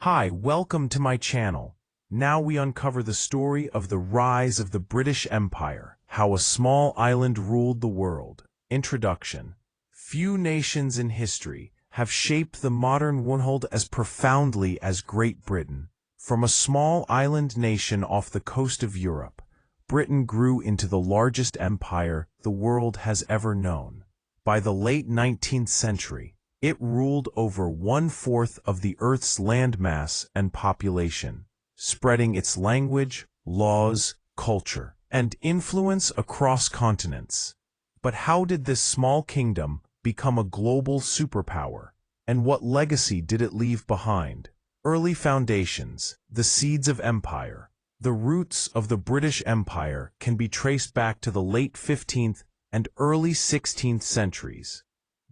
Hi, welcome to my channel. Now we uncover the story of the rise of the British Empire, how a small island ruled the world. Introduction. Few nations in history have shaped the modern world as profoundly as Great Britain. From a small island nation off the coast of Europe, Britain grew into the largest empire the world has ever known. By the late 19th century, it ruled over 1/4 of the Earth's landmass and population, spreading its language, laws, culture, and influence across continents. But how did this small kingdom become a global superpower, and what legacy did it leave behind? Early foundations, the seeds of empire. The roots of the British Empire can be traced back to the late 15th and early 16th centuries.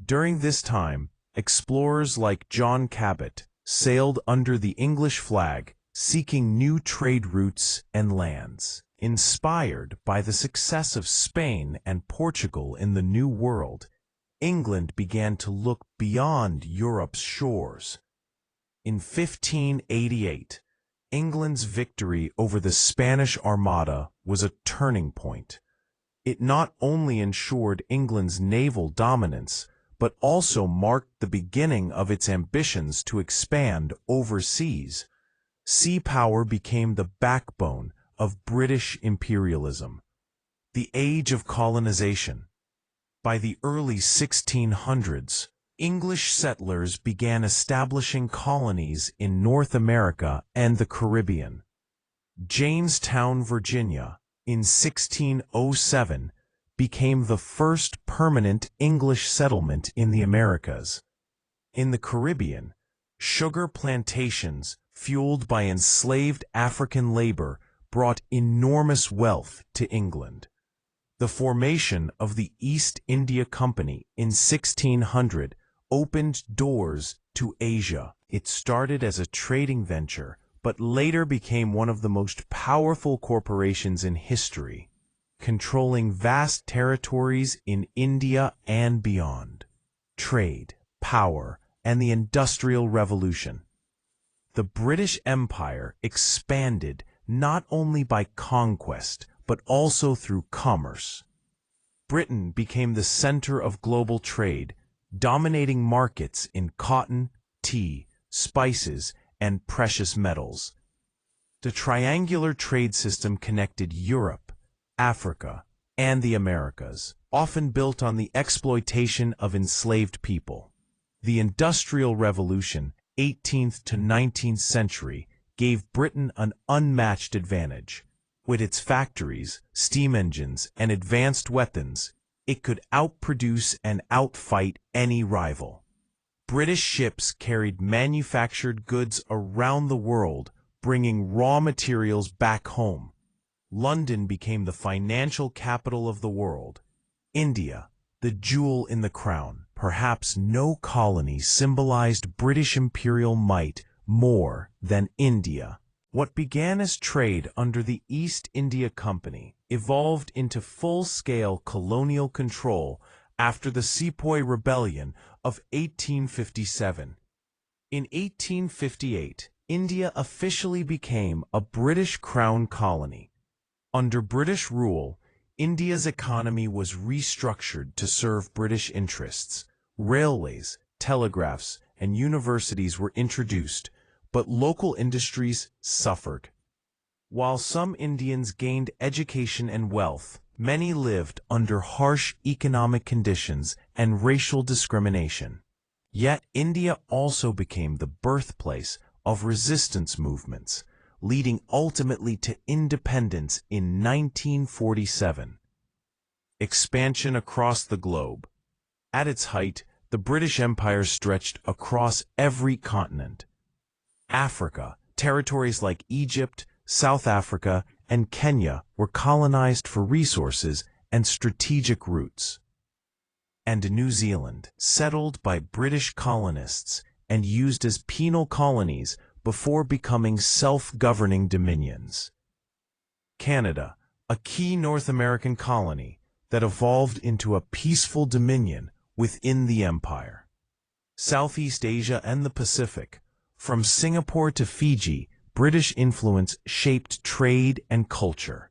During this time, explorers like John Cabot sailed under the English flag, seeking new trade routes and lands. Inspired by the success of Spain and Portugal in the New World, England began to look beyond Europe's shores. In 1588, England's victory over the Spanish Armada was a turning point. It not only ensured England's naval dominance, but also marked the beginning of its ambitions to expand overseas. Sea power became the backbone of British imperialism. The age of colonization. By the early 1600s, English settlers began establishing colonies in North America and the Caribbean. Jamestown, Virginia, in 1607, became the first permanent English settlement in the Americas. In the Caribbean, sugar plantations, fueled by enslaved African labor, brought enormous wealth to England. The formation of the East India Company in 1600 opened doors to Asia. It started as a trading venture, but later became one of the most powerful corporations in history, controlling vast territories in India and beyond. Trade, power, and the Industrial Revolution. The British Empire expanded not only by conquest, but also through commerce. Britain became the center of global trade, dominating markets in cotton, tea, spices, and precious metals. The triangular trade system connected Europe, Africa, and the Americas, often built on the exploitation of enslaved people. The Industrial Revolution, 18th to 19th century, gave Britain an unmatched advantage. With its factories, steam engines, and advanced weapons, it could outproduce and outfight any rival. British ships carried manufactured goods around the world, bringing raw materials back home. London became the financial capital of the world. India, the jewel in the crown. Perhaps no colony symbolized British imperial might more than India. What began as trade under the East India Company evolved into full-scale colonial control after the Sepoy Rebellion of 1857. In 1858, India officially became a British Crown colony. Under British rule, India's economy was restructured to serve British interests. Railways, telegraphs, and universities were introduced, but local industries suffered. While some Indians gained education and wealth, many lived under harsh economic conditions and racial discrimination. Yet India also became the birthplace of resistance movements, leading ultimately to independence in 1947. Expansion across the globe. At its height, the British Empire stretched across every continent. Africa, territories like Egypt, South Africa, and Kenya were colonized for resources and strategic routes. And New Zealand, settled by British colonists and used as penal colonies before becoming self-governing dominions. Canada, a key North American colony that evolved into a peaceful dominion within the empire. Southeast Asia and the Pacific, From Singapore to Fiji, British influence shaped trade and culture.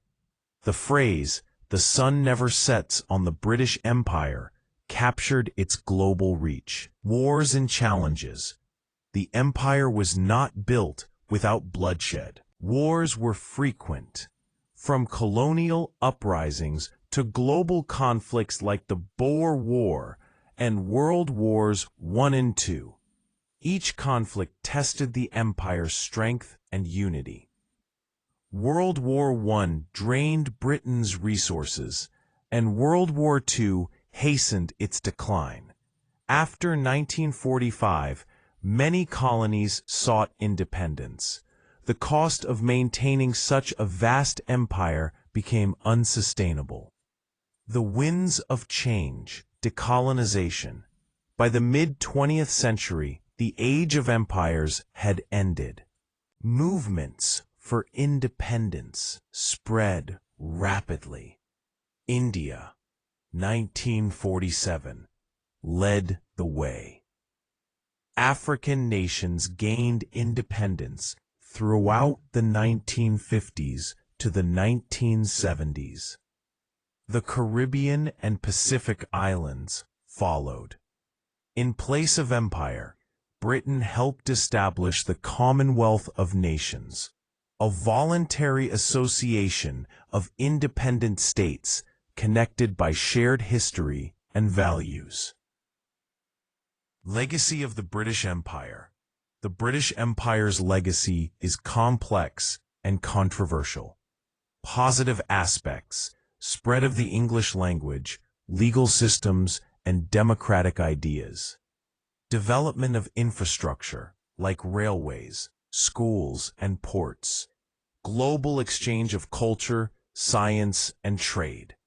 The phrase, "the sun never sets on the British Empire," captured its global reach. Wars and challenges. The empire was not built without bloodshed. Wars were frequent, from colonial uprisings to global conflicts like the Boer War and World Wars I and II. Each conflict tested the empire's strength and unity. World War I drained Britain's resources, and World War II hastened its decline. After 1945, many colonies sought independence. The cost of maintaining such a vast empire became unsustainable. The winds of change, decolonization. By the mid-20th century, the age of empires had ended. Movements for independence spread rapidly. India, 1947, led the way. African nations gained independence throughout the 1950s to the 1970s. The Caribbean and Pacific Islands followed. In place of empire, Britain helped establish the Commonwealth of Nations, a voluntary association of independent states connected by shared history and values. Legacy of the British Empire. The British Empire's legacy is complex and controversial. Positive aspects: spread of the English language, legal systems, and democratic ideas. Development of infrastructure, like railways, schools, and ports. Global exchange of culture, science, and trade.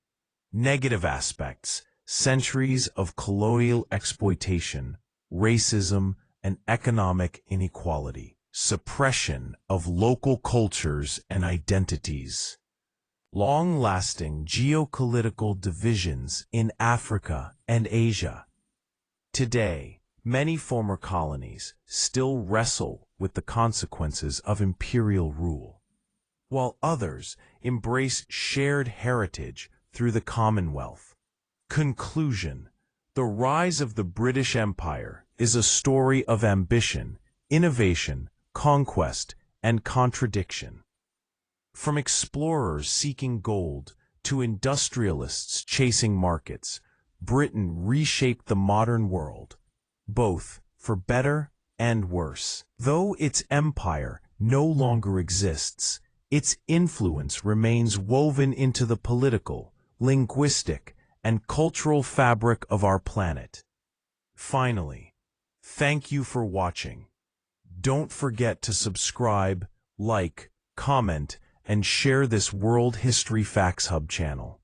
Negative aspects: centuries of colonial exploitation, racism, and economic inequality. Suppression of local cultures and identities. Long-lasting geopolitical divisions in Africa and Asia. Today, many former colonies still wrestle with the consequences of imperial rule, while others embrace shared heritage through the Commonwealth. Conclusion: the rise of the British Empire is a story of ambition, innovation, conquest, and contradiction. From explorers seeking gold to industrialists chasing markets, Britain reshaped the modern world, both for better and worse. Though its empire no longer exists, its influence remains woven into the political, linguistic, and cultural fabric of our planet. Finally, thank you for watching. Don't forget to subscribe, like, comment, and share this World History Facts Hub channel.